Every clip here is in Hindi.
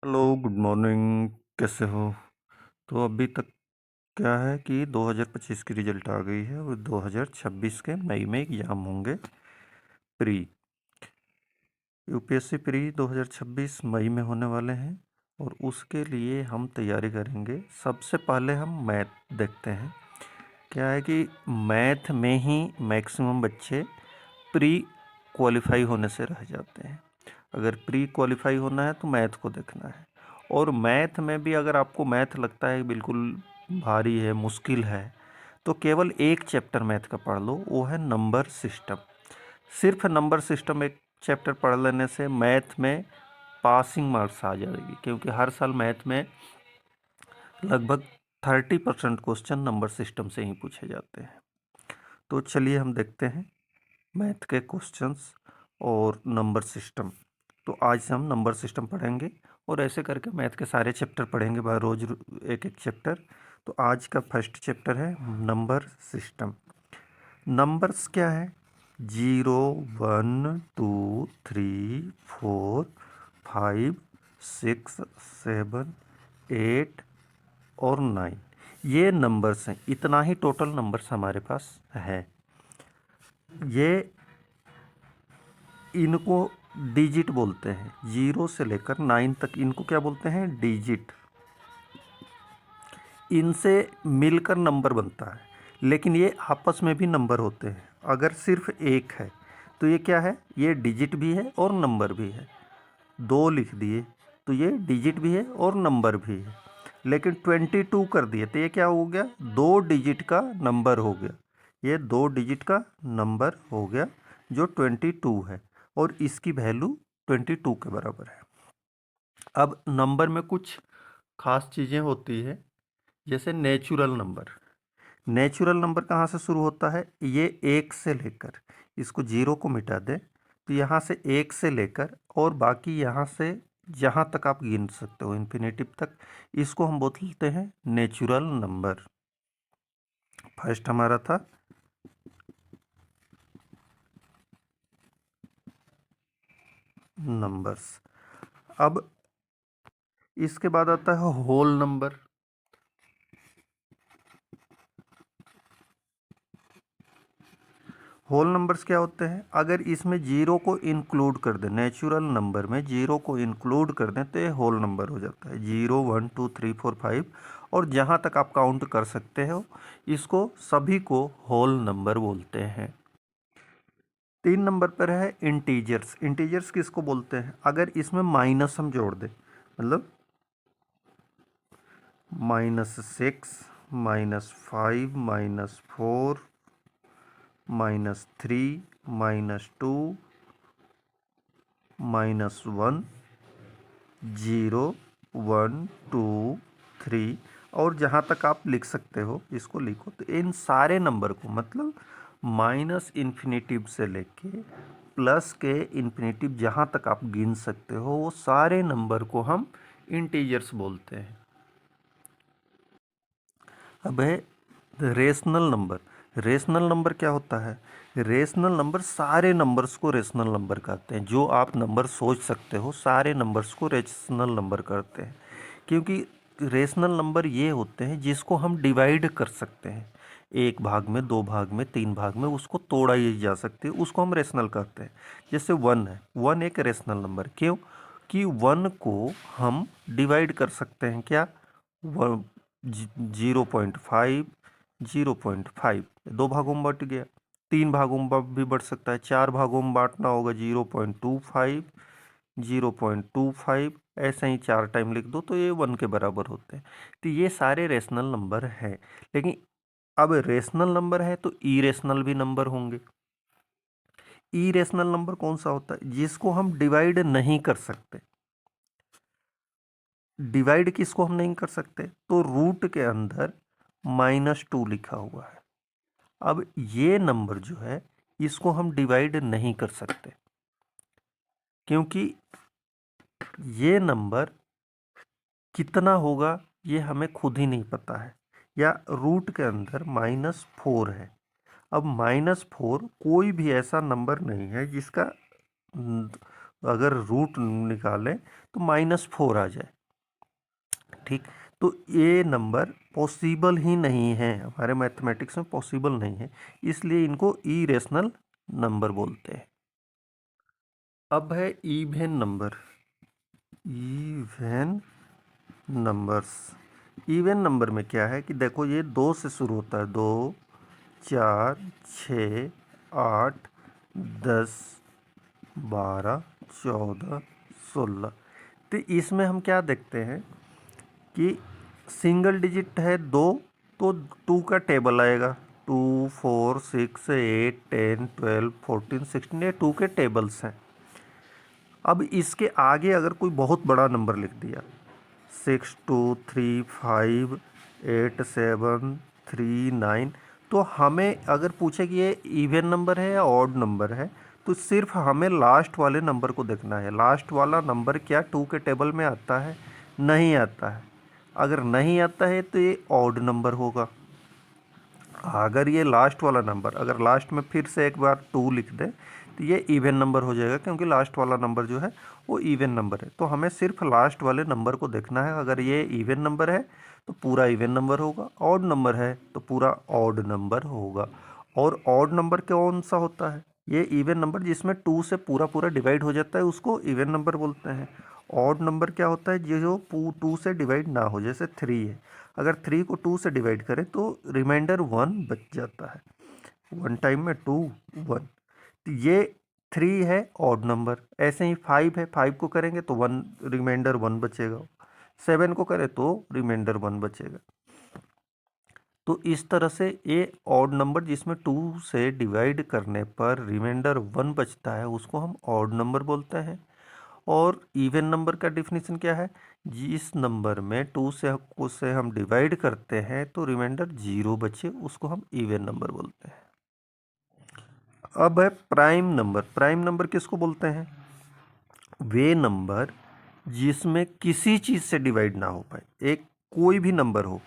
Hello, good morning. कैसे हो? तो अभी तक क्या है कि 2025 की रिजल्ट आ गई है और 2026 के मई में एग्ज़ाम होंगे। प्री यूपीएससी प्री 2026 मई में होने वाले हैं और उसके लिए हम तैयारी करेंगे। सबसे पहले हम मैथ देखते हैं। क्या है कि मैथ में ही मैक्सिमम बच्चे प्री क्वालिफाई होने से रह जाते हैं। अगर प्री क्वालिफाई होना है तो मैथ को देखना है। और मैथ में भी अगर आपको मैथ लगता है बिल्कुल भारी है, मुश्किल है, तो केवल एक चैप्टर मैथ का पढ़ लो, वो है नंबर सिस्टम। सिर्फ नंबर सिस्टम एक चैप्टर पढ़ लेने से मैथ में पासिंग मार्क्स आ जाएगी, क्योंकि हर साल मैथ में लगभग 30% क्वेश्चन नंबर सिस्टम से ही पूछे जाते हैं। तो चलिए हम देखते हैं मैथ के क्वेश्चंस और नंबर सिस्टम। तो आज से हम नंबर सिस्टम पढ़ेंगे और ऐसे करके मैथ के सारे चैप्टर पढ़ेंगे, बार रोज एक एक चैप्टर। तो आज का फर्स्ट चैप्टर है नंबर सिस्टम। नंबर्स क्या है? 0, 1, 2, 3, 4, 5, 6, 7, 8 और 9, ये नंबर्स हैं। इतना ही टोटल नंबर्स हमारे पास है। ये इनको डिजिट बोलते हैं। 0 से लेकर 9 तक इनको क्या बोलते हैं? डिजिट। इनसे मिलकर नंबर बनता है, लेकिन ये आपस में भी नंबर होते हैं। अगर सिर्फ एक है तो ये क्या है? ये डिजिट भी है और नंबर भी है। 2 लिख दिए तो ये डिजिट भी है और नंबर भी है। लेकिन 22 कर दिए तो ये क्या हो गया? 2 डिजिट का नंबर हो गया। ये 2 डिजिट का नंबर हो गया जो 22 है, और इसकी वैल्यू 22 के बराबर है। अब नंबर में कुछ खास चीज़ें होती है, जैसे नेचुरल नंबर। नेचुरल नंबर कहाँ से शुरू होता है? ये 1 से लेकर, इसको 0 को मिटा दें तो यहाँ से 1 से लेकर और बाकी यहाँ से जहाँ तक आप गिन सकते हो इन्फिनेटिव तक, इसको हम बोलते हैं नेचुरल नंबर। फर्स्ट हमारा था नंबर्स। अब इसके बाद आता है होल नंबर। होल नंबर्स क्या होते हैं? अगर इसमें 0 को इंक्लूड कर दें, नेचुरल नंबर में 0 को इंक्लूड कर दें तो ये होल नंबर हो जाता है। 0, 1, 2, 3, 4, 5 और जहाँ तक आप काउंट कर सकते हो, इसको सभी को होल नंबर बोलते हैं। 3 नंबर पर है इंटीजर्स। इंटीजर्स किसको बोलते हैं? अगर इसमें माइनस हम जोड़ दें, मतलब -6, -5, -4, -3, -2, -1, 0, 1, 2, 3 और जहाँ तक आप लिख सकते हो इसको लिखो। तो इन सारे नंबर को, मतलब माइनस इन्फिनेटिव से लेके प्लस के इन्फिनेटिव जहाँ तक आप गिन सकते हो, वो सारे नंबर को हम इंटीजर्स बोलते हैं। अब है रेशनल नंबर। रेशनल नंबर क्या होता है? रेशनल नंबर सारे नंबर्स को रेशनल नंबर कहते हैं। जो आप नंबर सोच सकते हो सारे नंबर्स को रेशनल नंबर कहते हैं, क्योंकि रेशनल नंबर ये होते हैं जिसको हम डिवाइड कर सकते हैं। एक भाग में, 2 भाग में, 3 भाग में उसको तोड़ा ही जा सकते हैं, उसको हम रेशनल कहते हैं। जैसे 1 है, 1 एक रेशनल नंबर। क्यों? कि 1 को हम डिवाइड कर सकते हैं। क्या? 0.5, 0.5 2 भागों में बट गया। 3 भागों में भी बढ़ सकता है। 4 भागों में बांटना होगा, 0.25, 0.25, ऐसे ही 4 टाइम लिख दो तो ये 1 के बराबर होते हैं। तो ये सारे रेशनल नंबर हैं। लेकिन अब रेशनल नंबर है तो इरेशनल भी नंबर होंगे। इरेशनल नंबर कौन सा होता है? जिसको हम डिवाइड नहीं कर सकते। डिवाइड किसको हम नहीं कर सकते? तो रूट के अंदर -2 लिखा हुआ है। अब ये नंबर जो है इसको हम डिवाइड नहीं कर सकते, क्योंकि ये नंबर कितना होगा ये हमें खुद ही नहीं पता है। या रूट के अंदर -4 है। अब -4 कोई भी ऐसा नंबर नहीं है जिसका अगर रूट निकालें तो -4 आ जाए। ठीक, तो ये नंबर पॉसिबल ही नहीं है, हमारे मैथमेटिक्स में पॉसिबल नहीं है, इसलिए इनको इरेशनल नंबर बोलते हैं। अब है even number. Even numbers, even number में क्या है कि देखो ये 2 से शुरू होता है, 2, 4, 6, 8, 10, 12, 14, 16। तो इसमें हम क्या देखते हैं कि सिंगल डिजिट है 2, तो 2 का टेबल आएगा, 2, 4, 6, 8, 10, 12, 14, 16, ये 2 के टेबल्स हैं। अब इसके आगे अगर कोई बहुत बड़ा नंबर लिख दिया, 6, 2, 3, 5, 8, 7, 3, 9, तो हमें अगर पूछे कि ये इवन नंबर है या ऑड नंबर है, तो सिर्फ हमें लास्ट वाले नंबर को देखना है। लास्ट वाला नंबर क्या 2 के टेबल में आता है? नहीं आता है। अगर नहीं आता है तो ये ऑड नंबर होगा। अगर ये लास्ट वाला नंबर, अगर लास्ट में फिर से एक बार 2 लिख दें तो ये इवन नंबर हो जाएगा, क्योंकि लास्ट वाला नंबर जो है वो इवन नंबर है। तो हमें सिर्फ लास्ट वाले नंबर को देखना है। अगर ये इवन नंबर है तो पूरा इवन नंबर होगा, ऑड नंबर है तो पूरा ऑड नंबर होगा। और ऑड नंबर कौन सा होता है? ये इवन नंबर जिसमें 2 से पूरा पूरा डिवाइड हो जाता है उसको इवन नंबर बोलते हैं। ऑड नंबर क्या होता है? जो 2 से डिवाइड ना हो, जैसे 3 है, अगर 3 को 2 से डिवाइड करें तो रिमाइंडर 1 बच जाता है। 1 टाइम में 2, 1, तो ये 3 है ऑड नंबर। ऐसे ही 5 है, 5 को करेंगे तो 1 रिमाइंडर 1 बचेगा, 7 को करें तो रिमाइंडर 1 बचेगा। तो इस तरह से ये ऑड नंबर जिसमें 2 से डिवाइड करने पर रिमाइंडर 1 बचता है उसको हम ऑड नंबर बोलते हैं। और इवन नंबर का डेफिनेशन क्या है? जिस नंबर में 2 से हम डिवाइड करते हैं तो रिमाइंडर 0 बचे, उसको हम इवन नंबर बोलते हैं। अब है प्राइम नंबर। प्राइम नंबर किसको बोलते हैं? वे नंबर जिसमें किसी चीज़ से डिवाइड ना हो पाए। एक कोई भी नंबर हो,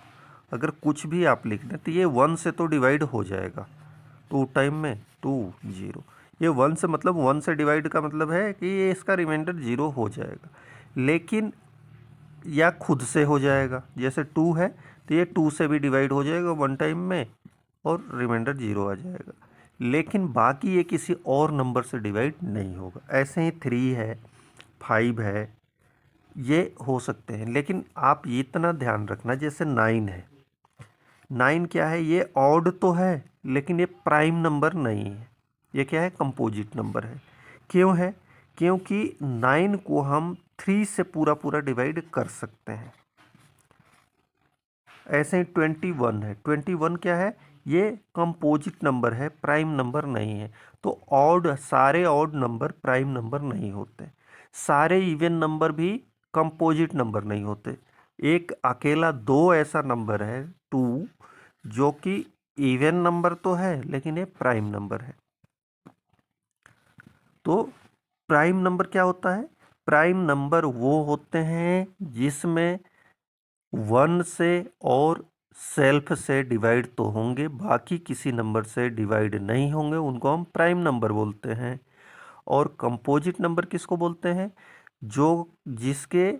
अगर कुछ भी आप लिख दें तो ये 1 से तो डिवाइड हो जाएगा, 2 टाइम में 2, 0। ये 1 से मतलब 1 से डिवाइड का मतलब है कि ये इसका रिमाइंडर 0 हो जाएगा। लेकिन या खुद से हो जाएगा, जैसे 2 है तो ये 2 से भी डिवाइड हो जाएगा 1 टाइम में और रिमाइंडर 0 आ जाएगा। लेकिन बाकी ये किसी और नंबर से डिवाइड नहीं होगा। ऐसे ही 3 है, 5 है, ये हो सकते हैं। लेकिन आप ये इतना ध्यान रखना, जैसे 9 है, 9 क्या है? ये ऑड तो है लेकिन ये प्राइम नंबर नहीं है। ये क्या है? कंपोजिट नंबर है। क्यों है? क्योंकि 9 को हम 3 से पूरा पूरा डिवाइड कर सकते हैं। ऐसे ही 21 है, 21 क्या है? ये कंपोजिट नंबर है, प्राइम नंबर नहीं है। तो ऑड, सारे ऑड नंबर प्राइम नंबर नहीं होते, सारे इवन नंबर भी कंपोजिट नंबर नहीं होते। एक अकेला 2 ऐसा नंबर है 2, जो कि इवन नंबर तो है लेकिन ये प्राइम नंबर है। तो प्राइम नंबर क्या होता है? प्राइम नंबर वो होते हैं जिसमें 1 से और सेल्फ से डिवाइड तो होंगे, बाकी किसी नंबर से डिवाइड नहीं होंगे, उनको हम प्राइम नंबर बोलते हैं। और कंपोजिट नंबर किसको बोलते हैं? जो जिसके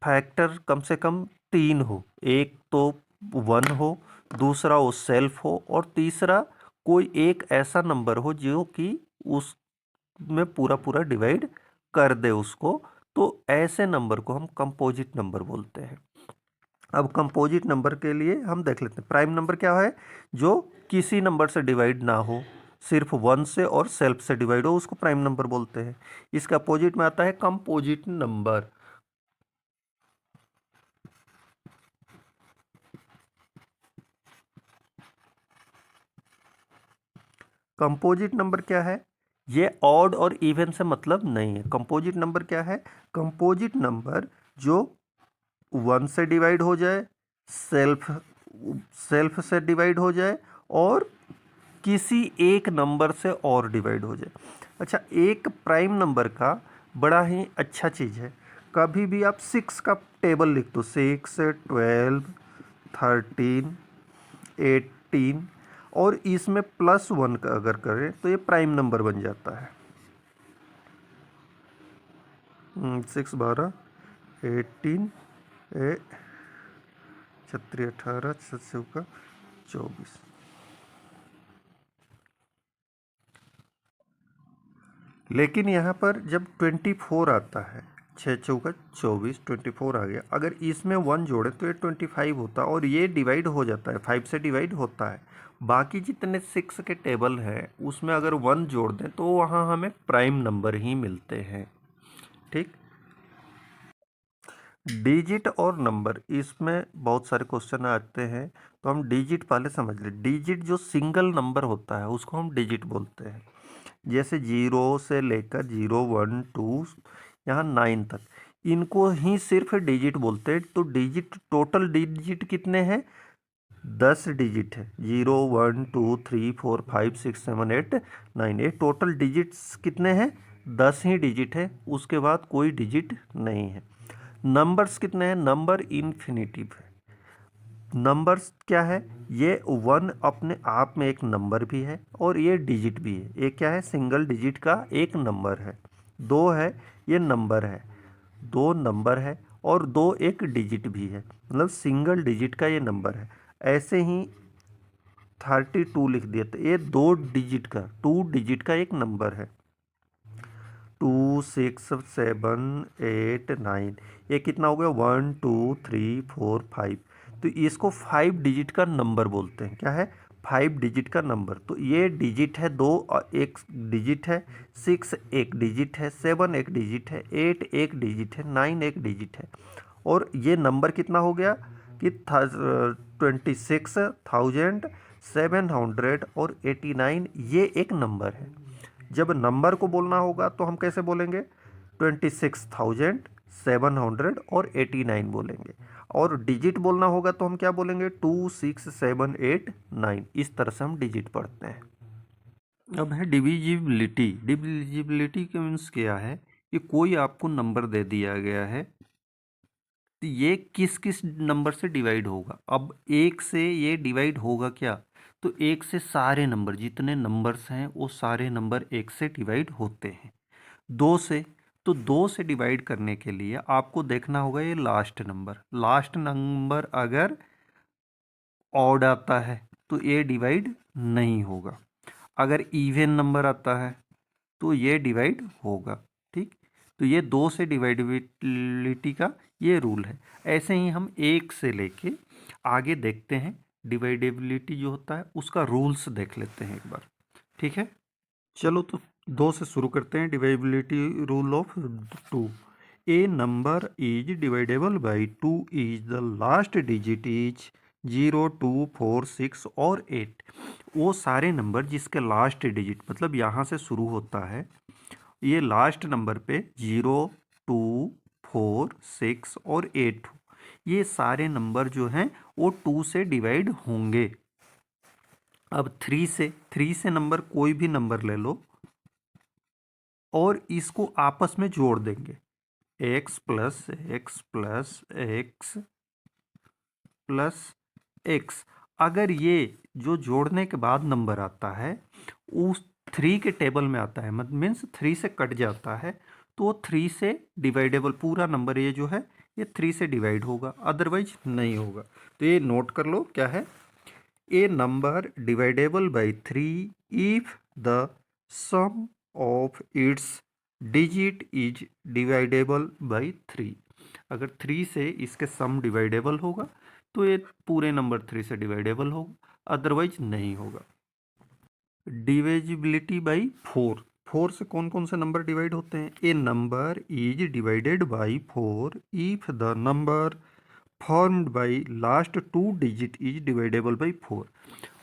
फैक्टर कम से कम 3 हो, एक तो 1 हो, दूसरा वो सेल्फ हो, और तीसरा कोई एक ऐसा नंबर हो जो कि उस में पूरा पूरा डिवाइड कर दे उसको। तो ऐसे नंबर को हम कंपोजिट नंबर बोलते हैं। अब कंपोजिट नंबर के लिए हम देख लेते हैं। प्राइम नंबर क्या है? जो किसी नंबर से डिवाइड ना हो, सिर्फ 1 से और सेल्फ से डिवाइड हो, उसको प्राइम नंबर बोलते हैं। इसका अपोजिट में आता है कंपोजिट नंबर। कंपोजिट नंबर क्या है? ये ऑड और इवन से मतलब नहीं है। कंपोजिट नंबर क्या है? कंपोजिट नंबर जो 1 से डिवाइड हो जाए, सेल्फ सेल्फ से डिवाइड हो जाए, और किसी एक नंबर से और डिवाइड हो जाए। अच्छा, एक प्राइम नंबर का बड़ा ही अच्छा चीज़ है, कभी भी आप 6 का टेबल लिख दो, 6, 12, 13, 18, और इसमें +1 का अगर करें तो ये प्राइम नंबर बन जाता है। 6 12 18 36 18 7 24। लेकिन यहाँ पर जब 24 आता है, 6 चौका 24, 24 आ गया, अगर इसमें 1 जोड़े तो ये 25 होता है और ये डिवाइड हो जाता है, 5 से डिवाइड होता है। बाकी जितने 6 के टेबल हैं उसमें अगर 1 जोड़ दें तो वहाँ हमें प्राइम नंबर ही मिलते हैं। ठीक, डिजिट और नंबर, इसमें बहुत सारे क्वेश्चन आते हैं, तो हम डिजिट पहले समझ लें। डिजिट जो सिंगल नंबर होता है उसको हम डिजिट बोलते हैं। जैसे 0 से लेकर 0 1 2 यहाँ 9 तक, इनको ही सिर्फ डिजिट बोलते हैं। तो डिजिट, टोटल डिजिट कितने हैं? 10 डिजिट है। 0 1 2 3 4 5 6 7 8 9, ये टोटल डिजिट्स कितने हैं? 10 ही डिजिट है, उसके बाद कोई डिजिट नहीं है। नंबर्स कितने हैं? नंबर इन्फिनिटिव है। नंबर्स क्या है? ये 1 अपने आप में एक नंबर भी है और ये डिजिट भी है। ये क्या है? सिंगल डिजिट का एक नंबर है। 2 है, ये नंबर है, 2 नंबर है, और 2 एक डिजिट भी है, मतलब सिंगल डिजिट का ये नंबर है। ऐसे ही 32 लिख दिया तो ये 2 डिजिट का, 2 डिजिट का एक नंबर है। 2 6 7 8 9, ये कितना हो गया? 1 2 3 4 5। तो इसको 5 डिजिट का नंबर बोलते हैं। क्या है? 5 डिजिट का नंबर। तो ये डिजिट है 2 और एक डिजिट है, 6 एक डिजिट है, 7 एक डिजिट है, 8 एक डिजिट है, 9 एक डिजिट है। और ये नंबर कितना हो गया कि 26,789 ये एक नंबर है। जब नंबर को बोलना होगा तो हम कैसे बोलेंगे? 26,789 बोलेंगे। और डिजिट बोलना होगा तो हम क्या बोलेंगे? 2 6 7 8 9। इस तरह से हम डिजिट पढ़ते हैं। अब है डिविजिबिलिटी। डिविजिबिलिटी के मीन्स क्या है कि कोई आपको नंबर दे दिया गया है, तो ये किस किस नंबर से डिवाइड होगा। अब 1 से ये डिवाइड होगा क्या? तो 1 से सारे नंबर, जितने नंबर्स हैं वो सारे नंबर 1 से डिवाइड होते हैं। 2 से, तो 2 से डिवाइड करने के लिए आपको देखना होगा ये लास्ट नंबर। लास्ट नंबर अगर ऑड आता है तो ये डिवाइड नहीं होगा। अगर इवन नंबर आता है तो ये डिवाइड होगा। ठीक, तो ये 2 से डिवाइडेबिलिटी का ये रूल है। ऐसे ही हम 1 से लेके आगे देखते हैं, डिवाइडेबिलिटी जो होता है उसका रूल्स देख लेते हैं एक बार। ठीक है, चलो तो 2 से शुरू करते हैं। Divisibility rule of 2। A number is dividable by 2 is the last digit is 0 2 4 6 और 8। वो सारे नंबर जिसके लास्ट डिजिट मतलब यहाँ से शुरू होता है, ये लास्ट नंबर पे 0 2 4 6 और 8 हो, ये सारे नंबर जो हैं वो 2 से डिवाइड होंगे। अब 3 से नंबर कोई भी नंबर ले लो और इसको आपस में जोड़ देंगे। x plus x plus x plus x. अगर ये जो जोड़ने के बाद नंबर आता है उस 3 के टेबल में आता है, मतलब मीन्स 3 से कट जाता है, तो 3 से डिवाइडेबल पूरा नंबर ये जो है ये 3 से डिवाइड होगा, अदरवाइज नहीं होगा। तो ये नोट कर लो क्या है? A number divisible by 3 if the sum of its digit is dividable by 3। अगर 3 से इसके सम डिवाइडेबल होगा तो ये पूरे नंबर 3 से डिवाइडेबल होगा, अदरवाइज नहीं होगा। Divisibility by 4। 4 से कौन कौन से नंबर डिवाइड होते हैं? A number is divided by 4 if the number formed by last 2 digit is dividable by 4।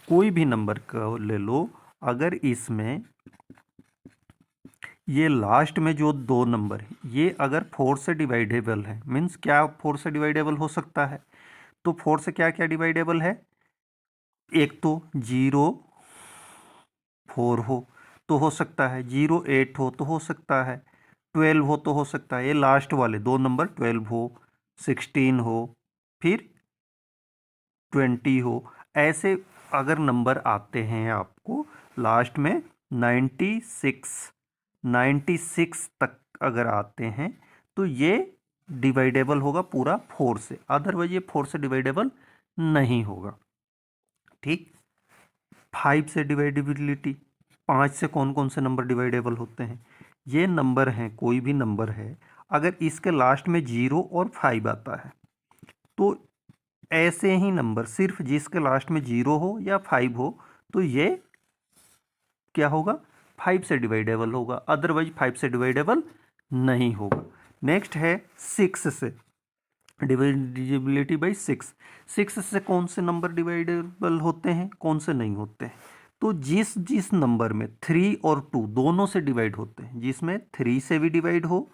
कोई भी नंबर का ले लो, अगर इसमें ये लास्ट में जो 2 नंबर है ये अगर 4 से डिवाइडेबल है, मीन्स क्या 4 से डिवाइडेबल हो सकता है? तो 4 से क्या क्या डिवाइडेबल है? एक तो 0 4 हो तो हो सकता है, 0 8 हो तो हो सकता है, 12 हो तो हो सकता है, ये लास्ट वाले 2 नंबर 12 हो, 16 हो, फिर 20 हो। ऐसे अगर नंबर आते हैं आपको लास्ट में 96 तक अगर आते हैं तो ये डिवाइडेबल होगा पूरा 4 से, अदरवाइज ये 4 से डिवाइडेबल नहीं होगा। ठीक। 5 से डिवाइडेबिलिटी, 5 से कौन कौन से नंबर डिवाइडेबल होते हैं? ये नंबर हैं, कोई भी नंबर है, अगर इसके लास्ट में 0 और 5 आता है तो ऐसे ही नंबर सिर्फ जिसके लास्ट में 0 हो या 5 हो तो ये क्या होगा? 5 से डिवाइडेबल होगा, अदरवाइज 5 से डिवाइडेबल नहीं होगा। नेक्स्ट है 6 से डिविजिबिलिटी बाई 6। 6 से कौन से नंबर डिवाइडेबल होते हैं, कौन से नहीं होते हैं? तो जिस जिस नंबर में 3 और 2 दोनों से डिवाइड होते हैं, जिसमें 3 से भी डिवाइड हो,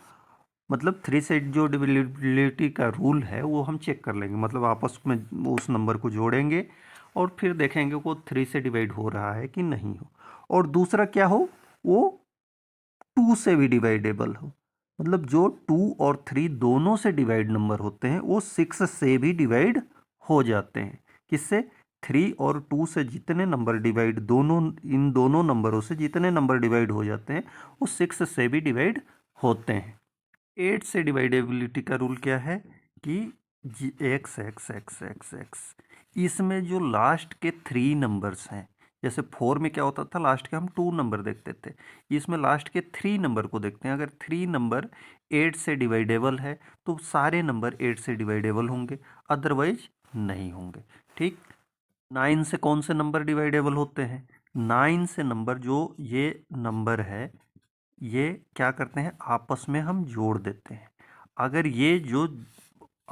मतलब 3 से जो डिविजिबिलिटी का रूल है वो हम चेक कर लेंगे, मतलब आपस में उस नंबर को जोड़ेंगे और फिर देखेंगे वो 3 से डिवाइड हो रहा है कि नहीं हो। और दूसरा क्या हो, वो 2 से भी डिवाइडेबल हो, मतलब जो 2 और 3 दोनों से डिवाइड नंबर होते हैं वो 6 से भी डिवाइड हो जाते हैं। किससे? 3 और 2 से जितने नंबर डिवाइड, दोनों इन दोनों नंबरों से जितने नंबर डिवाइड हो जाते हैं वो 6 से भी डिवाइड होते हैं। 8 से डिवाइडेबिलिटी का रूल क्या है कि x x x x x, इसमें जो लास्ट के 3 नंबर्स हैं, जैसे 4 में क्या होता था, लास्ट के हम 2 नंबर देखते थे, इसमें लास्ट के 3 नंबर को देखते हैं। अगर 3 नंबर 8 से डिवाइडेबल है तो सारे नंबर 8 से डिवाइडेबल होंगे, अदरवाइज नहीं होंगे। ठीक। 9 से कौन से नंबर डिवाइडेबल होते हैं? 9 से नंबर, जो ये नंबर है ये क्या करते हैं, आपस में हम जोड़ देते हैं। अगर ये जो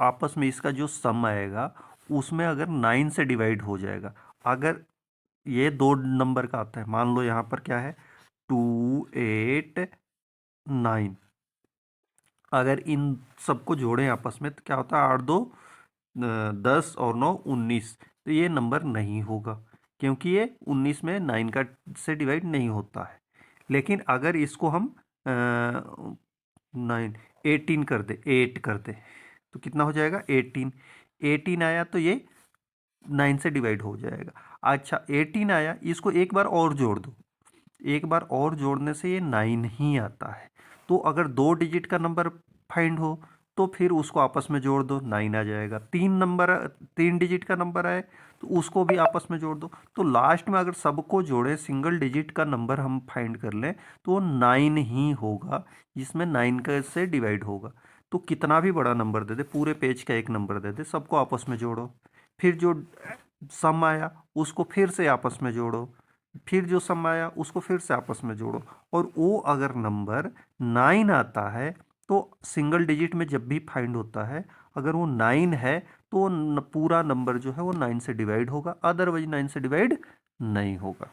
आपस में इसका जो सम आएगा उसमें अगर 9 से डिवाइड हो जाएगा, अगर ये 2 नंबर का आता है, मान लो यहाँ पर क्या है 2 8 9, अगर इन सबको जोड़ें आपस में तो क्या होता है 8 2 10 और 9 19, तो ये नंबर नहीं होगा क्योंकि ये 19 में 9 का से डिवाइड नहीं होता है। लेकिन अगर इसको हम 9 18 कर दे, 8 कर दे तो कितना हो जाएगा 18, 18 आया तो ये 9 से डिवाइड हो जाएगा। अच्छा 18 आया, इसको एक बार और जोड़ दो, एक बार और जोड़ने से ये 9 ही आता है। तो अगर 2 डिजिट का नंबर फाइंड हो तो फिर उसको आपस में जोड़ दो, 9 आ जाएगा। 3 डिजिट का नंबर आए तो उसको भी आपस में जोड़ दो। तो लास्ट में अगर सबको जोड़े, सिंगल डिजिट का नंबर हम फाइंड कर लें तो वो 9 ही होगा, जिसमें 9 का से डिवाइड होगा। तो कितना भी बड़ा नंबर दे दे, पूरे पेज का एक नंबर दे दे, सबको आपस में जोड़ो, फिर जो सम आया उसको फिर से आपस में जोड़ो, फिर जो सम आया उसको फिर से आपस में जोड़ो, और वो अगर नंबर 9 आता है तो सिंगल डिजिट में जब भी फाइंड होता है अगर वो 9 है तो पूरा नंबर जो है वो 9 से डिवाइड होगा, अदरवाइज 9 से डिवाइड नहीं होगा।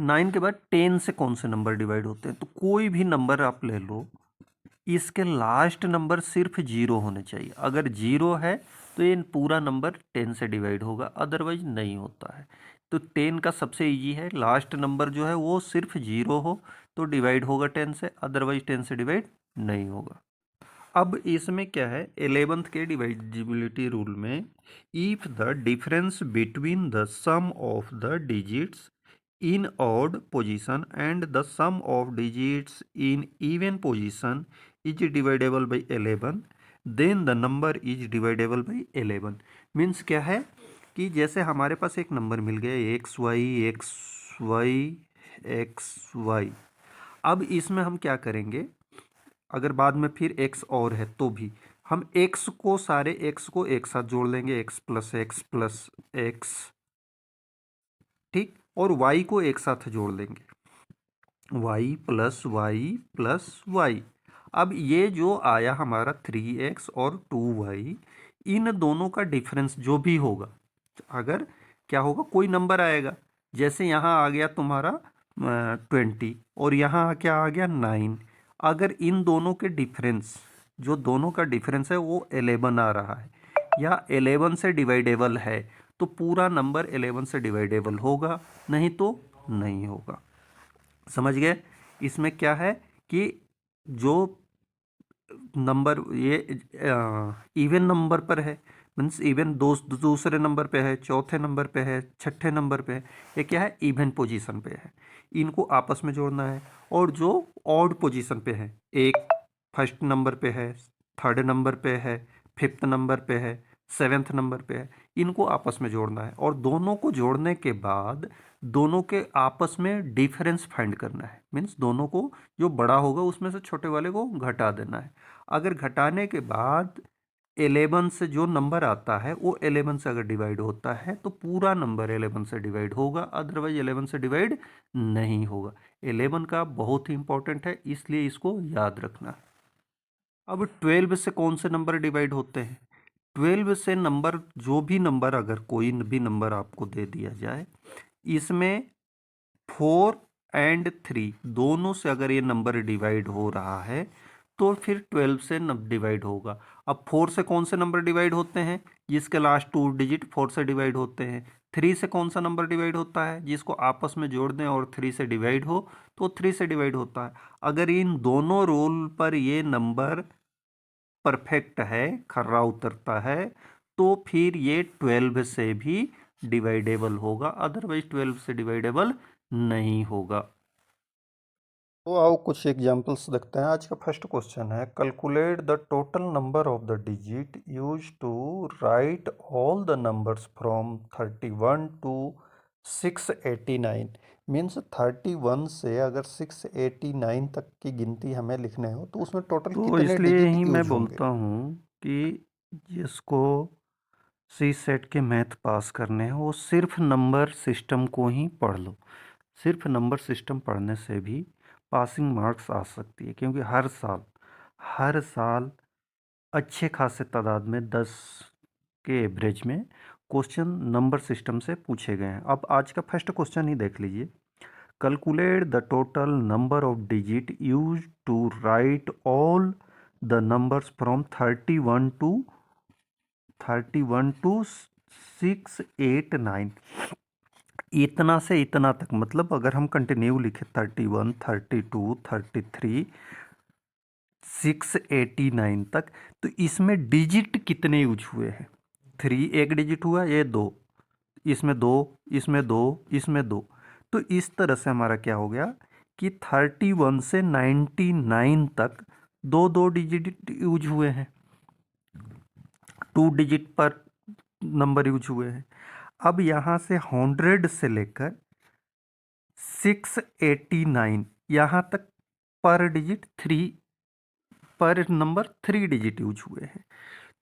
9 के बाद 10 से कौन से नंबर डिवाइड होते हैं? तो कोई भी नंबर आप ले लो, इसके लास्ट नंबर सिर्फ 0 होने चाहिए। अगर 0 है तो ये पूरा नंबर 10 से डिवाइड होगा, अदरवाइज नहीं होता है। तो 10 का सबसे इजी है, लास्ट नंबर जो है वो सिर्फ 0 हो तो डिवाइड होगा 10 से, अदरवाइज 10 से डिवाइड नहीं होगा। अब इसमें क्या है, 11th के डिवाइजिबिलिटी रूल में, if the difference between the sum of the digits in odd position and the sum of digits in even position is dividable by 11, then the number is dividable by 11। Means क्या है कि जैसे हमारे पास एक नंबर मिल गया x y x y x y, अब इसमें हम क्या करेंगे, अगर बाद में फिर एक्स और है तो भी हम एक्स को, सारे एक्स को एक साथ जोड़ लेंगे, एक्स प्लस एक्स, ठीक, और y को एक साथ जोड़ देंगे, y प्लस वाई। अब ये जो आया हमारा 3x और 2y, इन दोनों का डिफरेंस जो भी होगा, अगर क्या होगा, कोई नंबर आएगा, जैसे यहाँ आ गया तुम्हारा 20 और यहाँ क्या आ गया 9, अगर इन दोनों के डिफरेंस, जो दोनों का डिफरेंस है वो 11 आ रहा है या 11 से डिवाइडेबल है तो पूरा नंबर 11 से डिवाइडेबल होगा, नहीं तो नहीं होगा। समझ गए? इसमें क्या है कि जो नंबर ये इवन नंबर पर है, मीन्स इवन दूसरे नंबर पे है, चौथे नंबर पे है, छठे नंबर पे है, ये क्या है, इवन पोजीशन पे है। इनको आपस में जोड़ना है। और जो ऑड पोजीशन पे है, एक फर्स्ट नंबर पे है, थर्ड नंबर पे है, फिफ्थ नंबर पे है, सेवेंथ नंबर पे है, इनको आपस में जोड़ना है। और दोनों को जोड़ने के बाद दोनों के आपस में डिफरेंस फाइंड करना है। मीन्स दोनों को, जो बड़ा होगा उसमें से छोटे वाले को घटा देना है। अगर घटाने के बाद 11 से जो नंबर आता है वो 11 से अगर डिवाइड होता है तो पूरा नंबर 11 से डिवाइड होगा, अदरवाइज 11 से डिवाइड नहीं होगा। 11 का बहुत ही इंपॉर्टेंट है, इसलिए इसको याद रखना। अब 12 से कौन से नंबर डिवाइड होते हैं? 12 से नंबर, जो भी नंबर, अगर कोई भी नंबर आपको दे दिया जाए, इसमें 4 एंड 3 दोनों से अगर ये नंबर डिवाइड हो रहा है तो फिर 12 से डिवाइड होगा। अब 4 से कौन से नंबर डिवाइड होते हैं? जिसके लास्ट 2 डिजिट 4 से डिवाइड होते हैं। 3 से कौन सा नंबर डिवाइड होता है? जिसको आपस में जोड़ दें और 3 से डिवाइड हो तो 3 से डिवाइड होता है। अगर इन दोनों रोल पर ये नंबर परफेक्ट है, खर्रा उतरता है, तो फिर ये 12 से भी डिवाइडेबल होगा, अदरवाइज 12 से डिवाइडेबल नहीं होगा। तो आओ कुछ एग्जांपल्स देखते हैं। आज का फर्स्ट क्वेश्चन है, calculate the total number of the digit use to write all the numbers from 31 to 689। Means 31 से अगर 689 तक की गिनती हमें लिखने हो तो उसमें टोटल तो कितने इसलिए डिजिट ही मैं यूज होंगे? बोलता हूँ कि जिसको सी सेट के मैथ पास करने हैं वो सिर्फ नंबर सिस्टम को ही पढ़ लो। सिर्फ नंबर सिस्टम पढ़ने से भी पासिंग मार्क्स आ सकती है, क्योंकि हर साल अच्छे खासे तादाद में 10 के एवरेज में क्वेश्चन नंबर सिस्टम से पूछे गए हैं। अब आज का फर्स्ट क्वेश्चन ही देख लीजिए। Calculate the total number of digit use to write all the numbers from 31 to 689। इतना से इतना तक, मतलब अगर हम कंटिन्यू लिखे 31, 32, 33, 689 तक, तो इसमें डिजिट कितने यूज हुए हैं? 3 एक डिजिट हुआ, ये 2, इसमें 2, इसमें 2, इसमें 2। तो इस तरह से हमारा क्या हो गया कि 31 से 99 तक 2 डिजिट यूज हुए हैं, 2 डिजिट पर नंबर यूज हुए हैं। अब यहाँ से 100 से लेकर 689 यहाँ तक पर डिजिट 3, पर नंबर 3 डिजिट यूज हुए हैं।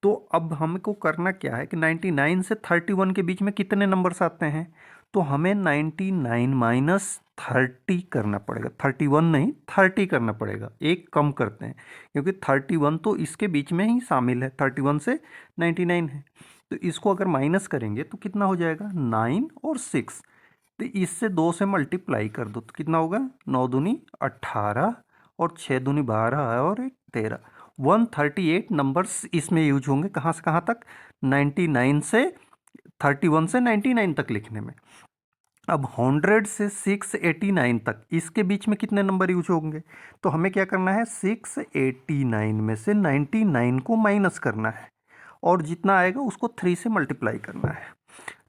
तो अब हमको करना क्या है कि 99 से 31 के बीच में कितने नंबर्स आते हैं? तो हमें 99 माइनस 30 करना पड़ेगा। 31 नहीं, 30 करना पड़ेगा, एक कम करते हैं, क्योंकि 31 तो इसके बीच में ही शामिल है, 31 से 99 है। तो इसको अगर माइनस करेंगे तो कितना हो जाएगा? 9 और 6। तो इससे 2 से मल्टीप्लाई कर दो तो कितना होगा? 9 दूनी 18 और 6 दूनी 12 और 1 13। 138 नंबर्स इसमें यूज होंगे। कहाँ से कहाँ तक? 99 से 31 से 99 तक लिखने में। अब 100 से 689 तक, इसके बीच में कितने नंबर यूज होंगे? तो हमें क्या करना है? 689 में से 99 को माइनस करना है और जितना आएगा उसको 3 से मल्टीप्लाई करना है।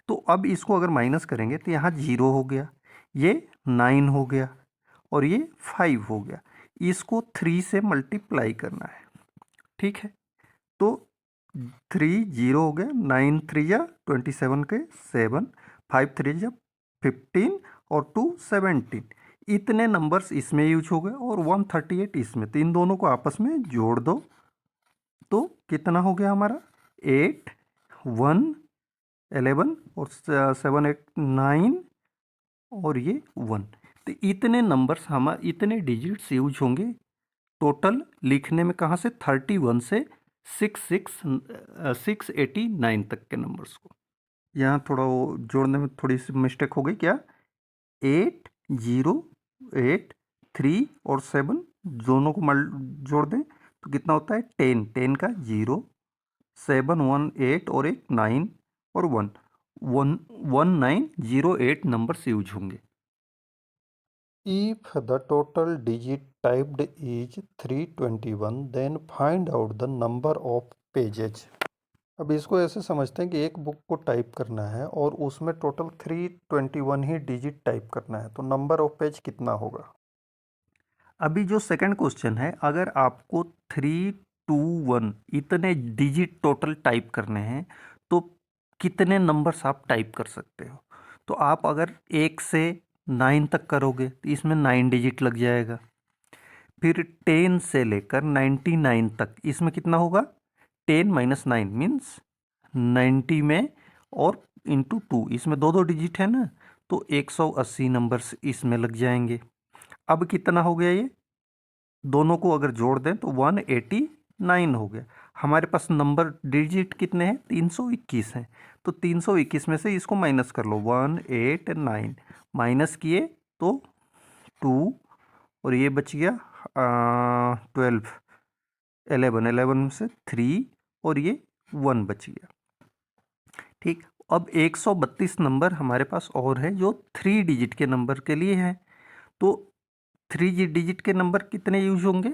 तो अब इसको अगर माइनस करेंगे तो यहाँ 0 हो गया, ये 9 हो गया और ये 5 हो गया। इसको 3 से मल्टीप्लाई करना है, ठीक है? तो 3 0 हो गया, 9 3 या 27 के 7, 5 3 या 15 और 2 17। इतने नंबर्स इसमें यूज हो गए और 138 इसमें। तो इन दोनों को आपस में जोड़ दो तो कितना हो गया हमारा? 8 1 11 और 7 8 9 और ये 1। तो इतने नंबर्स, हमारे इतने डिजिट्स यूज होंगे टोटल लिखने में। कहाँ से? 31 से 689 तक के नंबर्स को। यहाँ थोड़ा वो जोड़ने में थोड़ी सी मिस्टेक हो गई। क्या? 8 0 8 3 और 7 दोनों को जोड़ दें तो कितना होता है? 10, 10 का 0, 7 1 8 और एक 9 और 1, 1908 नंबर्स यूज होंगे। If the total digit typed is 321, then find out the number of pages. अब इसको ऐसे समझते हैं कि एक बुक को टाइप करना है और उसमें टोटल 321 ही डिजिट टाइप करना है, तो नंबर ऑफ पेज कितना होगा? अभी जो सेकंड क्वेश्चन है, अगर आपको 321 इतने डिजिट टोटल टाइप करने हैं तो कितने नंबर्स आप टाइप कर सकते हो? तो आप अगर 1 से 9 तक करोगे तो इसमें 9 डिजिट लग जाएगा। फिर 10 से लेकर 99 तक इसमें कितना होगा? 10 माइनस 9 मीन्स 90 में, और इंटू 2 इसमें दो दो डिजिट है ना, तो 180 नंबर्स इसमें लग जाएंगे। अब कितना हो गया ये? दोनों को अगर जोड़ दें तो 189 हो गया। हमारे पास नंबर डिजिट कितने हैं? 321 हैं। तो 321 में से इसको माइनस कर लो, 189 माइनस किए तो 2, और ये बच गया 12, 11 से 3, और ये 1 बच गया। ठीक, अब 132 नंबर हमारे पास और है जो 3 डिजिट के नंबर के लिए हैं। तो 3 डिजिट के नंबर कितने यूज होंगे?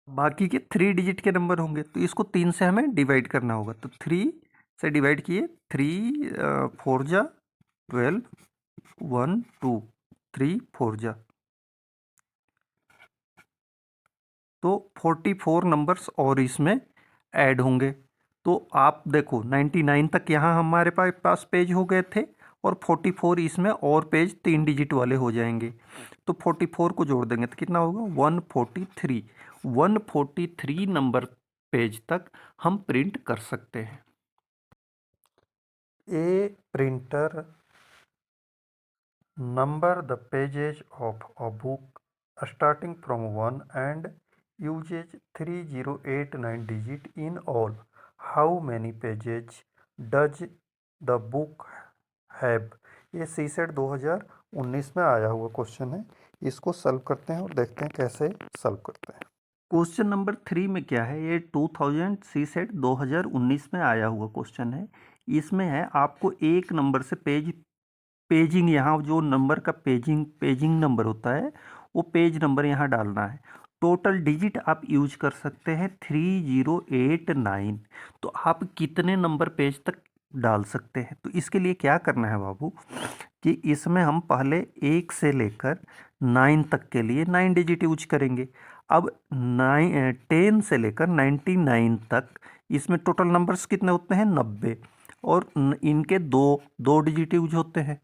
बाकी के 3 डिजिट के नंबर होंगे, तो इसको 3 से हमें डिवाइड करना होगा। तो 3 से डिवाइड किए, 3 4 जा 12, 1 2, 3 4 जा, तो 44 नंबर्स और इसमें ऐड होंगे। तो आप देखो 99 तक यहाँ हमारे पास पेज हो गए थे, और 44 इसमें और पेज 3 डिजिट वाले हो जाएंगे। तो 44 को जोड़ देंगे तो कितना होगा? 143। 143 नंबर पेज तक हम प्रिंट कर सकते हैं। A printer number the pages of a book starting from 1 and uses 3089 digit in all. How many pages does the book have? ये सीसेट 2019 में आया हुआ क्वेश्चन है। इसको सॉल्व करते हैं और देखते हैं कैसे सॉल्व करते हैं। क्वेश्चन नंबर 3 में क्या है? ये 2000 सी सेट 2019 में आया हुआ क्वेश्चन है। इसमें है आपको एक नंबर से पेजिंग, यहाँ जो नंबर का पेजिंग नंबर होता है वो पेज नंबर यहाँ डालना है। टोटल डिजिट आप यूज कर सकते हैं 3089। तो आप कितने नंबर पेज तक डाल सकते हैं? तो इसके लिए क्या करना है बाबू, कि इसमें हम पहले 1 से लेकर 9 तक के लिए 9 डिजिट यूज करेंगे। अब 10 से लेकर 99 तक इसमें टोटल नंबर्स कितने होते हैं? 90, और इनके दो डिजिट यूज होते हैं।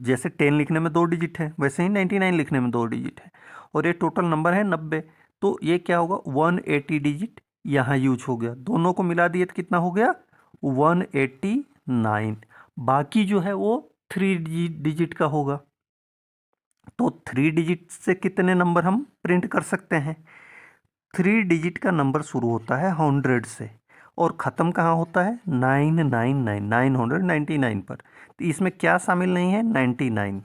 जैसे 10 लिखने में 2 डिजिट है, वैसे ही 99 लिखने में 2 डिजिट है, और ये टोटल नंबर है 90। तो ये क्या होगा? 180 डिजिट यहाँ यूज हो गया। दोनों को मिला दिए तो कितना हो गया? 189। बाकी जो है वो 3 डिजिट का होगा। तो 3 डिजिट से कितने नंबर हम प्रिंट कर सकते हैं? 3 डिजिट का नंबर शुरू होता है 100 से, और ख़त्म कहाँ होता है? 999, 999 पर। तो इसमें क्या शामिल नहीं है? 99।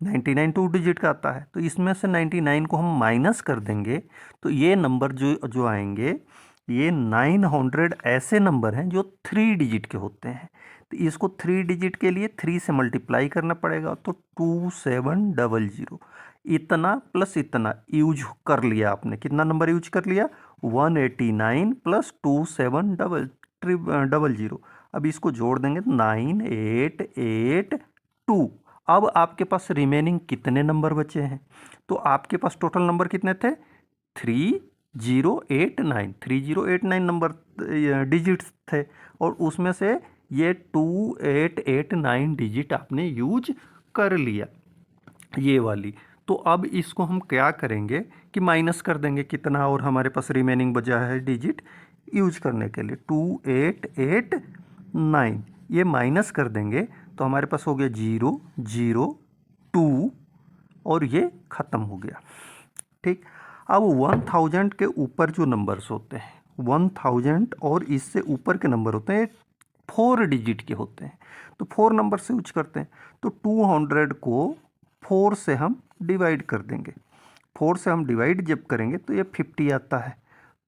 99 2 डिजिट का आता है, तो इसमें से 99 को हम माइनस कर देंगे तो ये नंबर जो जो आएंगे, ये 900 ऐसे नंबर हैं जो 3 डिजिट के होते हैं। तो इसको 3 डिजिट के लिए 3 से मल्टीप्लाई करना पड़ेगा, तो 2700। इतना प्लस इतना यूज कर लिया आपने। कितना नंबर यूज कर लिया? 189 प्लस 2700। अब इसको जोड़ देंगे तो 9882। अब आपके पास रिमेनिंग कितने नंबर बचे हैं? तो आपके पास टोटल नंबर कितने थे? 3089। 3089 नंबर डिजिट्स थे, और उसमें से ये 2889 डिजिट आपने यूज कर लिया, ये वाली। तो अब इसको हम क्या करेंगे कि माइनस कर देंगे कितना और हमारे पास रिमेनिंग बचा है डिजिट यूज करने के लिए, 2889। ये माइनस कर देंगे तो हमारे पास हो गया 002, और ये ख़त्म हो गया। ठीक, अब 1000 के ऊपर जो नंबर्स होते हैं, 1000 और इससे ऊपर के नंबर होते हैं 4 डिजिट के होते हैं, तो 4 नंबर से यूज करते हैं। तो 200 को 4 से हम डिवाइड कर देंगे। 4 से हम डिवाइड जब करेंगे तो ये 50 आता है।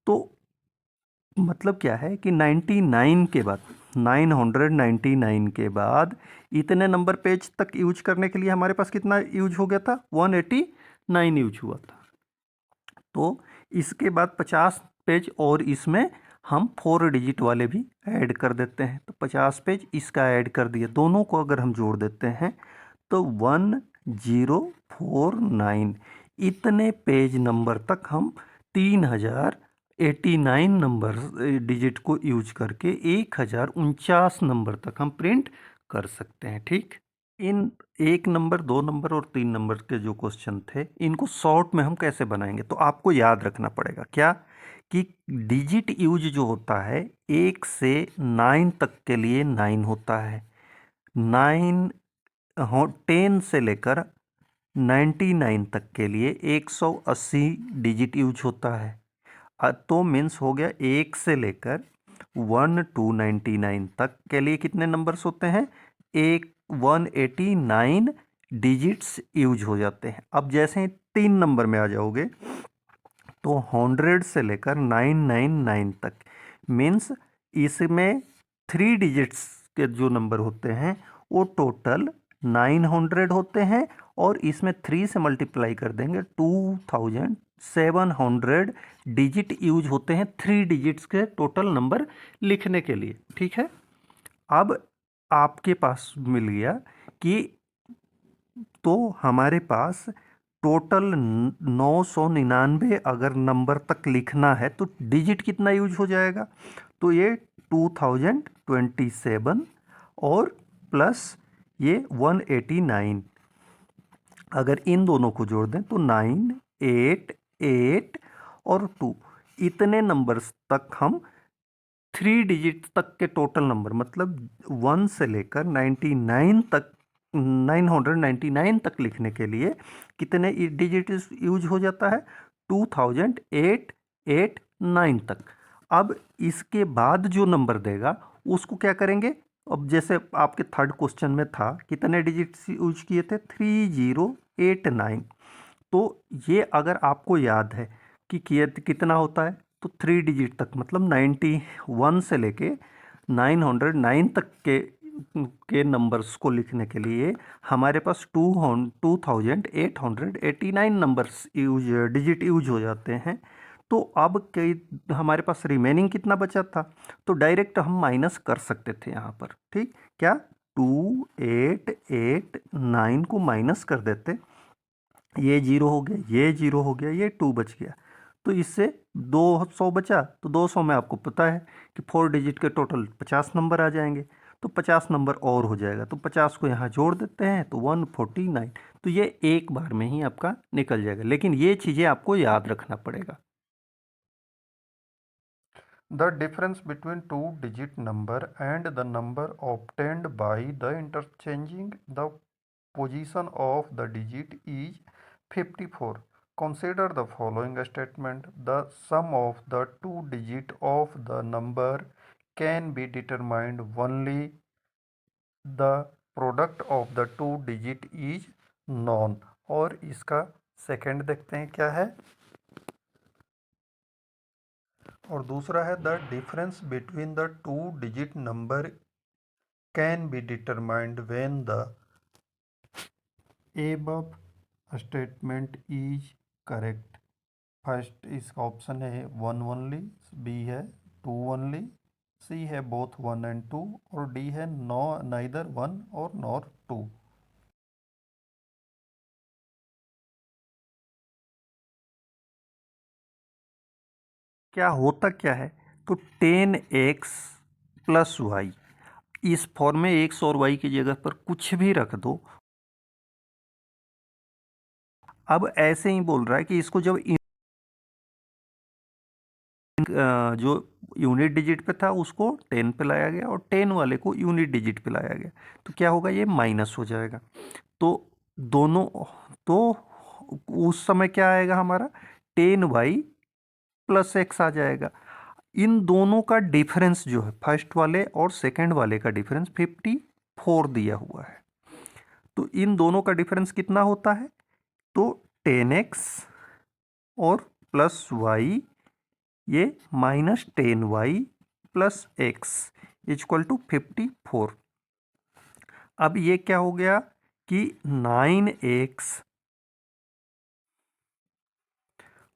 तो मतलब क्या है कि 99 के बाद, 999 के बाद इतने नंबर पेज तक यूज करने के लिए हमारे पास कितना यूज हो गया था? 189 यूज हुआ था। तो इसके बाद 50 पेज और इसमें हम 4 डिजिट वाले भी ऐड कर देते हैं। तो 50 पेज इसका ऐड कर दिए, दोनों को अगर हम जोड़ देते हैं तो 1049 इतने पेज नंबर तक हम 3089 नंबर डिजिट को यूज करके 1049 नंबर तक हम प्रिंट कर सकते हैं। ठीक, इन 1 नंबर, 2 नंबर और 3 नंबर के जो क्वेश्चन थे, इनको शॉर्ट में हम कैसे बनाएंगे? तो आपको याद रखना पड़ेगा क्या कि डिजिट यूज जो होता है 1 से 9 तक के लिए 9 होता है, 9 10 से लेकर 99 तक के लिए 180 डिजिट यूज होता है। तो मीन्स हो गया 1 से लेकर 1 to 99 तक के लिए कितने नंबर्स होते हैं? 189 डिजिट्स यूज हो जाते हैं। अब जैसे ही 3 नंबर में आ जाओगे तो 100 से लेकर 999 तक, मीन्स इसमें 3 डिजिट्स के जो नंबर होते हैं वो टोटल 900 होते हैं, और इसमें 3 से मल्टीप्लाई कर देंगे 2700 डिजिट यूज होते हैं 3 डिजिट्स के टोटल नंबर लिखने के लिए। ठीक है, अब आपके पास मिल गया कि तो हमारे पास टोटल 999 अगर नंबर तक लिखना है तो डिजिट कितना यूज हो जाएगा? तो ये 2027 और प्लस ये 189, अगर इन दोनों को जोड़ दें तो 9, 8, 8 और 2 इतने नंबर्स तक हम 3 डिजिट तक के टोटल नंबर, मतलब 1 से लेकर 99 तक, 999 तक लिखने के लिए कितने डिजिट यूज हो जाता है? 2889 तक। अब इसके बाद जो नंबर देगा उसको क्या करेंगे? अब जैसे आपके थर्ड क्वेश्चन में था, कितने डिजिट्स यूज किए थे? 3089। तो ये अगर आपको याद है कि कितना होता है, तो 3 डिजिट तक, मतलब 91 से लेके 909 तक के नंबर्स को लिखने के लिए हमारे पास 2889 नंबर्स डिजिट यूज हो जाते हैं। तो अब कई हमारे पास रिमेनिंग कितना बचा था? तो डायरेक्ट हम माइनस कर सकते थे यहाँ पर। ठीक, क्या 2889 को माइनस कर देते, ये 0 हो गया, ये 0 हो गया, ये 2 बच गया, तो इससे 200 बचा। तो 200 में आपको पता है कि 4 डिजिट के टोटल 50 नंबर आ जाएंगे, तो 50 नंबर और हो जाएगा, तो 50 को यहाँ जोड़ देते हैं तो 149। तो ये एक बार में ही आपका निकल जाएगा, लेकिन ये चीज़ें आपको याद रखना पड़ेगा। The difference between two digit number and the number obtained by the interchanging the position of the digit is 54. Consider the following statement. The sum of the two digit of the number can be determined only the product of the two digit is known. और इसका सेकंड देखते हैं क्या है, और दूसरा है the difference between the two digit number can be determined when the above statement is correct. First इसका ऑप्शन है 1 ओनली, बी है 2 ओनली, सी है बोथ 1 and 2, और डी है नो नाइदर 1 और नॉर 2। क्या होता क्या है? तो 10x प्लस वाई, इस फॉर्म में एक्स और वाई की जगह पर कुछ भी रख दो। अब ऐसे ही बोल रहा है कि इसको जब जो यूनिट डिजिट पे था उसको 10 पे लाया गया, और 10 वाले को यूनिट डिजिट पे लाया गया, तो क्या होगा? ये माइनस हो जाएगा। तो दोनों, तो उस समय क्या आएगा हमारा? 10y प्लस एक्स आ जाएगा। इन दोनों का डिफरेंस जो है, फर्स्ट वाले और सेकंड वाले का डिफरेंस 54 दिया हुआ है। तो इन दोनों का डिफरेंस कितना होता है? तो 10x और प्लस वाई, ये minus 10y plus x equal to 54। अब ये क्या हो गया कि 9x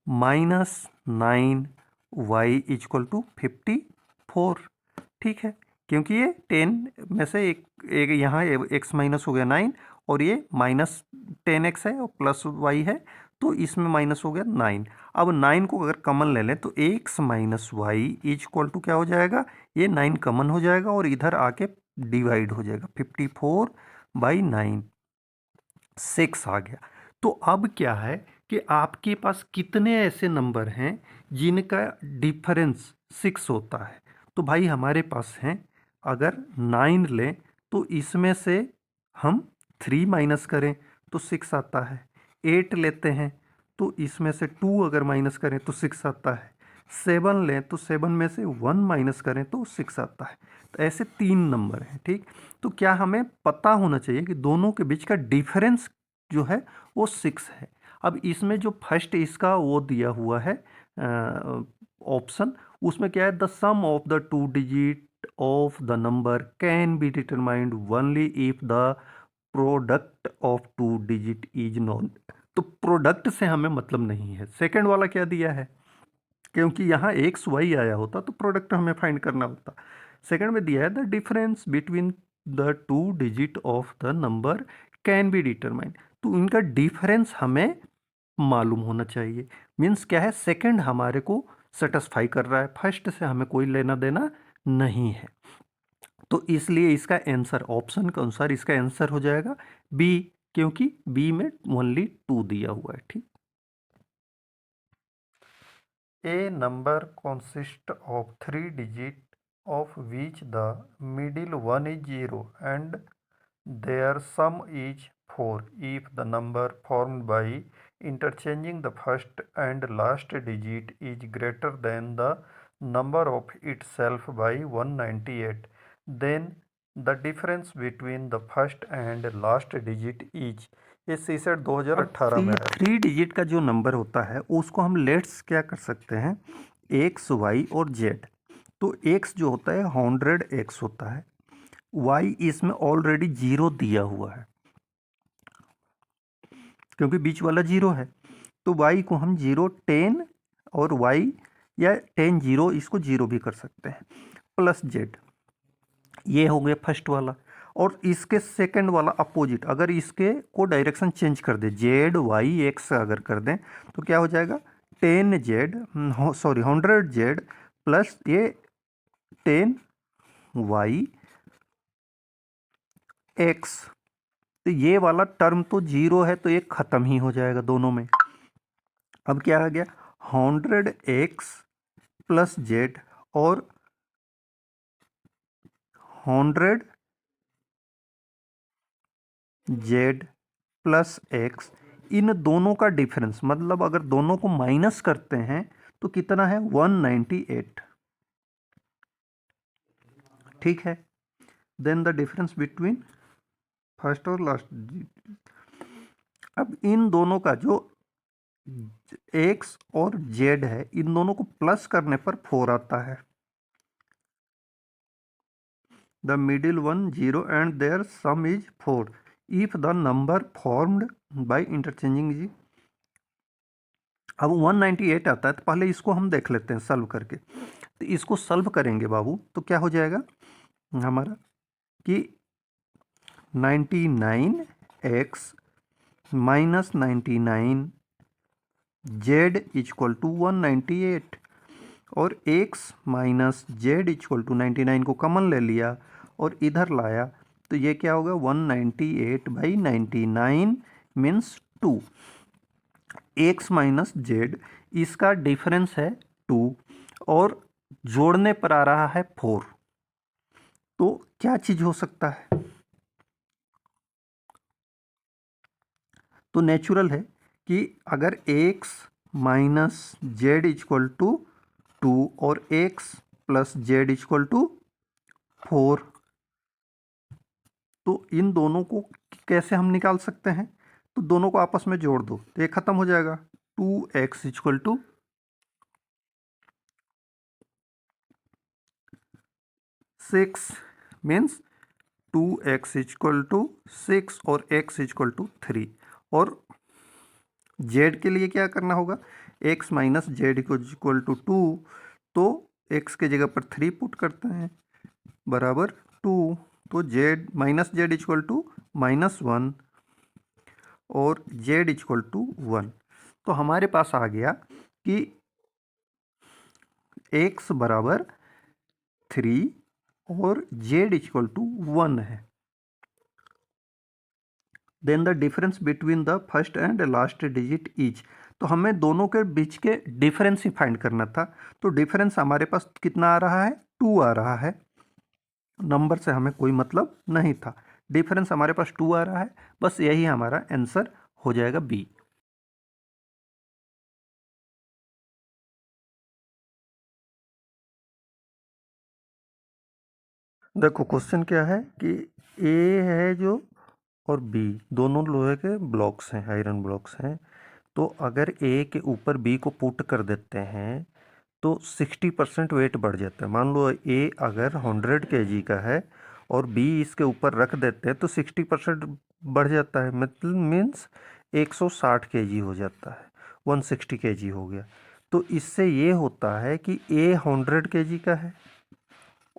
minus 9 y equal to 54। ठीक है, क्योंकि ये 10 में से एक यहाँ x माइनस हो गया 9 और ये माइनस 10x है और प्लस y है, तो इसमें माइनस हो गया 9। अब 9 को अगर कॉमन ले लें तो x minus y equal to क्या हो जाएगा, ये 9 कॉमन हो जाएगा और इधर आके डिवाइड हो जाएगा 54/9, 6 आ गया। तो अब क्या है कि आपके पास कितने ऐसे नंबर हैं जिनका डिफरेंस 6 होता है। तो भाई हमारे पास हैं, अगर 9 लें तो इसमें से हम 3 माइनस करें तो 6 आता है। 8 लेते हैं तो इसमें से 2 अगर माइनस करें तो 6 आता है। 7 लें तो 7 में से 1 माइनस करें तो 6 आता है। तो ऐसे 3 नंबर हैं। ठीक, तो क्या हमें पता होना चाहिए कि दोनों के बीच का डिफरेंस जो है वो 6 है। अब इसमें जो फर्स्ट इसका वो दिया हुआ है ऑप्शन, उसमें क्या है, the sum of the 2 digit of the number can be determined only if the product of 2 digit is known. तो प्रोडक्ट से हमें मतलब नहीं है। सेकंड वाला क्या दिया है, क्योंकि यहाँ एक्स वाई आया होता तो प्रोडक्ट हमें फाइंड करना होता। सेकंड में दिया है the difference between the 2 digit of the number can be determined. तो इनका डिफरेंस हमें मालूम होना चाहिए। मीन्स क्या है, सेकंड हमारे को सेटिस्फाई कर रहा है, फर्स्ट से हमें कोई लेना देना नहीं है। तो इसलिए इसका आंसर, ऑप्शन के अनुसार इसका आंसर हो जाएगा बी, क्योंकि बी में ओनली 2 दिया हुआ है। ठीक, A number consists of 3 digits of which the middle one is 0 and their sum is 4 if the number formed by interchanging the first and last digit is greater than the number of itself by 198, then the difference between the first and last digit is। ये सीसेट 2018 में है। 3 डिजिट का जो नंबर होता है उसको हम लेट्स क्या कर सकते हैं, एक्स वाई और जेड। तो एक्स जो होता है 100x होता है, वाई इसमें ऑलरेडी 0 दिया हुआ है क्योंकि बीच वाला 0 है। तो वाई को हम 0 10 और वाई या 10 0 इसको 0 भी कर सकते हैं, प्लस जेड। ये हो गया फर्स्ट वाला। और इसके सेकंड वाला अपोजिट, अगर इसके को डायरेक्शन चेंज कर दे, जेड वाई एक्स अगर कर दें तो क्या हो जाएगा, 10 जेड सॉरी 100 जेड प्लस ये 10 वाई एक्स। तो ये वाला टर्म तो 0 है तो ये खत्म ही हो जाएगा दोनों में। अब क्या आ गया, 100x प्लस जेड और 100 जेड प्लस एक्स, इन दोनों का डिफरेंस, मतलब अगर दोनों को माइनस करते हैं तो कितना है, 198। ठीक है, then the difference between first और लास्ट। अब इन दोनों का जो एक्स और जेड है, इन दोनों को प्लस करने पर 4 आता है। The middle one 0 and there sum is 4 if the number formed by interchanging जी। अब 198 आता है तो पहले इसको हम देख लेते हैं सॉल्व करके। तो इसको सॉल्व करेंगे बाबू तो क्या हो जाएगा हमारा कि 99x minus 99 Z equal to 198 और x minus z equal to 99 को कॉमन ले लिया और इधर लाया तो ये क्या होगा, 198/99 मीन्स 2। x माइनस जेड इसका डिफरेंस है 2 और जोड़ने पर आ रहा है 4। तो क्या चीज हो सकता है, तो नेचुरल है कि अगर x minus z equal to 2 और x plus z equal to 4, तो इन दोनों को कैसे हम निकाल सकते हैं, तो दोनों को आपस में जोड़ दो तो ये खत्म हो जाएगा। 2x equal to 6 means 2x equal to 6 और x इक्वल टू 3। और z के लिए क्या करना होगा, x minus z equal to 2, तो x के जगह पर 3 पुट करते हैं बराबर 2, तो z minus z equal to -1 और जेड इक्वल टू 1। तो हमारे पास आ गया कि x बराबर 3 और z इक्वल टू 1 है। Then the difference between the first and last digit is, तो हमें दोनों के बीच के डिफरेंस ही फाइंड करना था। तो डिफरेंस हमारे पास कितना आ रहा है, 2 आ रहा है। नंबर से हमें कोई मतलब नहीं था, डिफरेंस हमारे पास 2 आ रहा है, बस यही हमारा आंसर हो जाएगा बी। देखो क्वेश्चन क्या है कि ए है जो और बी दोनों लोहे के ब्लॉक्स हैं, आयरन ब्लॉक्स हैं। तो अगर ए के ऊपर बी को पुट कर देते हैं तो 60% वेट बढ़ जाता है। मान लो ए अगर 100 kg का है और बी इसके ऊपर रख देते हैं तो 60% बढ़ जाता है, मतलब मीन्स 160 kg हो जाता है, 160 kg हो गया। तो इससे ये होता है कि ए 100 kg का है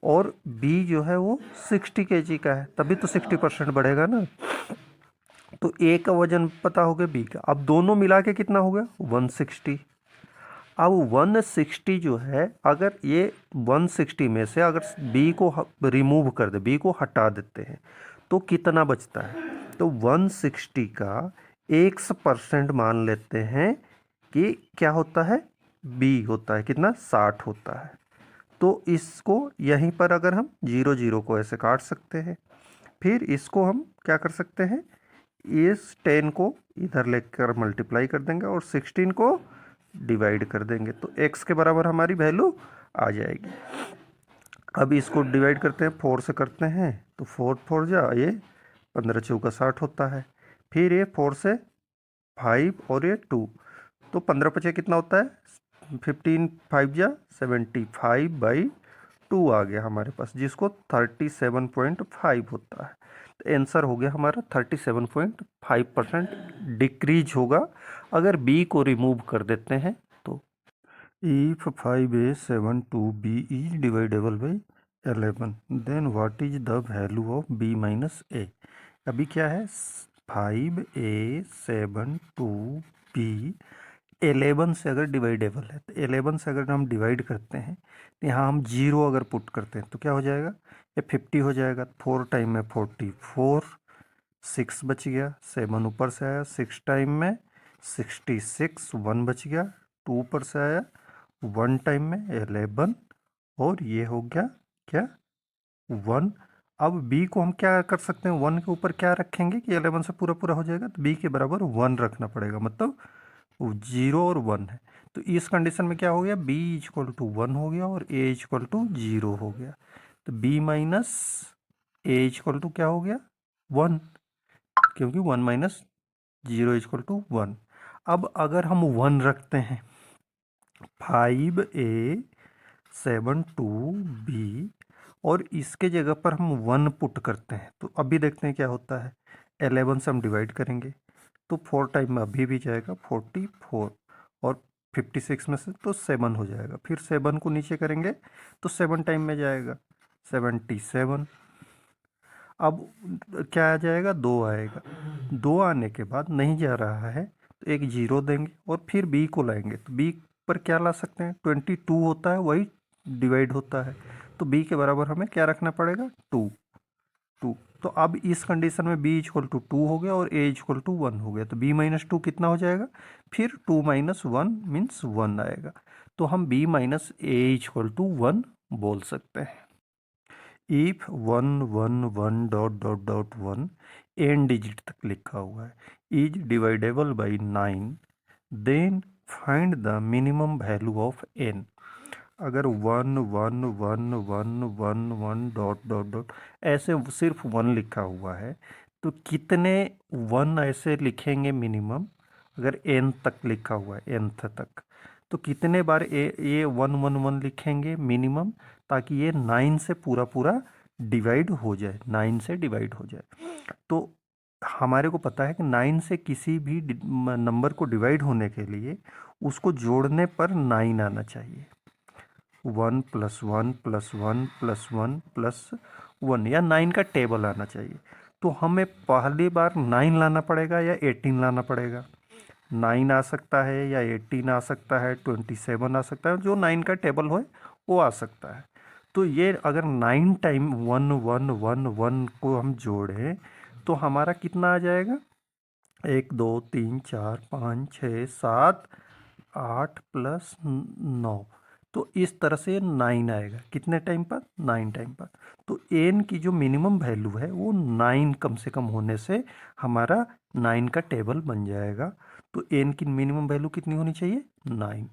और बी जो है वो 60 kg का है, तभी तो 60% बढ़ेगा ना। तो ए का वजन पता हो गया, बी का, अब दोनों मिला के कितना हो गया 160। अब 160 जो है, अगर ये 160 में से अगर बी को रिमूव कर दे, बी को हटा देते हैं तो कितना बचता है, तो 160 का x% मान लेते हैं कि क्या होता है, बी होता है कितना 60 होता है। तो इसको यहीं पर अगर हम 0 0 को ऐसे काट सकते हैं, फिर इसको हम क्या कर सकते हैं, इस 10 को इधर लेकर मल्टीप्लाई कर देंगे और 16 को डिवाइड कर देंगे, तो x के बराबर हमारी वैल्यू आ जाएगी। अब इसको डिवाइड करते हैं, 4 से करते हैं तो 4 4 जा ये 15 चौका 60 होता है। फिर ये 4 से 5 और ये 2, तो 15 पचे कितना होता है, 15 5 जा 75/2 आ गया हमारे पास, जिसको 37.5 होता है। तो आंसर हो गया हमारा 37.5% डिक्रीज होगा अगर बी को रिमूव कर देते हैं तो। If 5a7 2b is dividable by 11, then what is the value of b minus a. अभी क्या है, 5a7 2b 11 से अगर डिवाइडेबल है, तो 11 से अगर हम डिवाइड करते हैं तो यहाँ हम 0 अगर पुट करते हैं तो क्या हो जाएगा, ये 50 हो जाएगा। 4 टाइम में 44, 6 बच गया, 7 ऊपर से आया, 6 टाइम में 66, 1 बच गया, 2 ऊपर से आया, 1 टाइम में 11 और ये हो गया क्या 1। अब b को हम क्या कर सकते हैं, 1 के ऊपर क्या रखेंगे कि 11 से पूरा पूरा हो जाएगा, तो b के बराबर 1 रखना पड़ेगा, मतलब 0 और 1 है। तो इस कंडीशन में क्या हो गया, b इक्वल टू 1 हो गया और a इक्वल टू 0 हो गया। तो b minus a equal to क्या हो गया 1, क्योंकि 1 माइनस 0 इक्वल टू 1। अब अगर हम 1 रखते हैं 5a7 2b और इसके जगह पर हम 1 पुट करते हैं, तो अभी देखते हैं क्या होता है। 11 से हम डिवाइड करेंगे तो 4 टाइम में अभी भी जाएगा 44 और 56 में से तो 7 हो जाएगा, फिर 7 को नीचे करेंगे तो 7 टाइम में जाएगा 77। अब क्या आ जाएगा, 2 आएगा, 2 आने के बाद नहीं जा रहा है तो एक 0 देंगे और फिर b को लाएंगे, तो b पर क्या ला सकते हैं, 22 होता है, वही डिवाइड होता है, तो b के बराबर हमें क्या रखना पड़ेगा 2। तो अब इस कंडीशन में b इक्वल टू 2 हो गया और a इक्वल टू 1 हो गया, तो b माइनस 2 कितना हो जाएगा, फिर 2 माइनस 1 मीन्स 1 आएगा, तो हम b minus a equal to 1 बोल सकते हैं। If 1 1 1 dot dot dot 1 n digit तक लिखा हुआ है is dividable by 9, then find the minimum value of n। अगर 1 1 1 1 1 1 डॉट डॉट डॉट ऐसे सिर्फ 1 लिखा हुआ है तो कितने 1 ऐसे लिखेंगे मिनिमम, अगर n तक लिखा हुआ है nth तक तो कितने बार ये 1 1 1 लिखेंगे मिनिमम, ताकि ये 9 से पूरा पूरा डिवाइड हो जाए, 9 से डिवाइड हो जाए। तो हमारे को पता है कि 9 से किसी भी नंबर को डिवाइड होने के लिए उसको जोड़ने पर 9 आना चाहिए। 1 + 1 + 1 + 1 + 1 या 9 का टेबल आना चाहिए। तो हमें पहली बार 9 लाना पड़ेगा या 18 लाना पड़ेगा। 9 आ सकता है या 18 आ सकता है, 27 आ सकता है, जो 9 का टेबल हो वो आ सकता है। तो ये अगर 9 टाइम 1 1 1 1 को हम जोड़ें तो हमारा कितना आ जाएगा? 1 2 3 4 5 6 7 8 + 9। तो इस तरह से 9 आएगा। कितने टाइम पर? 9 टाइम पर। तो एन की जो मिनिमम वैल्यू है वो 9 कम से कम होने से हमारा 9 का टेबल बन जाएगा। तो एन की मिनिमम वैल्यू कितनी होनी चाहिए? 9।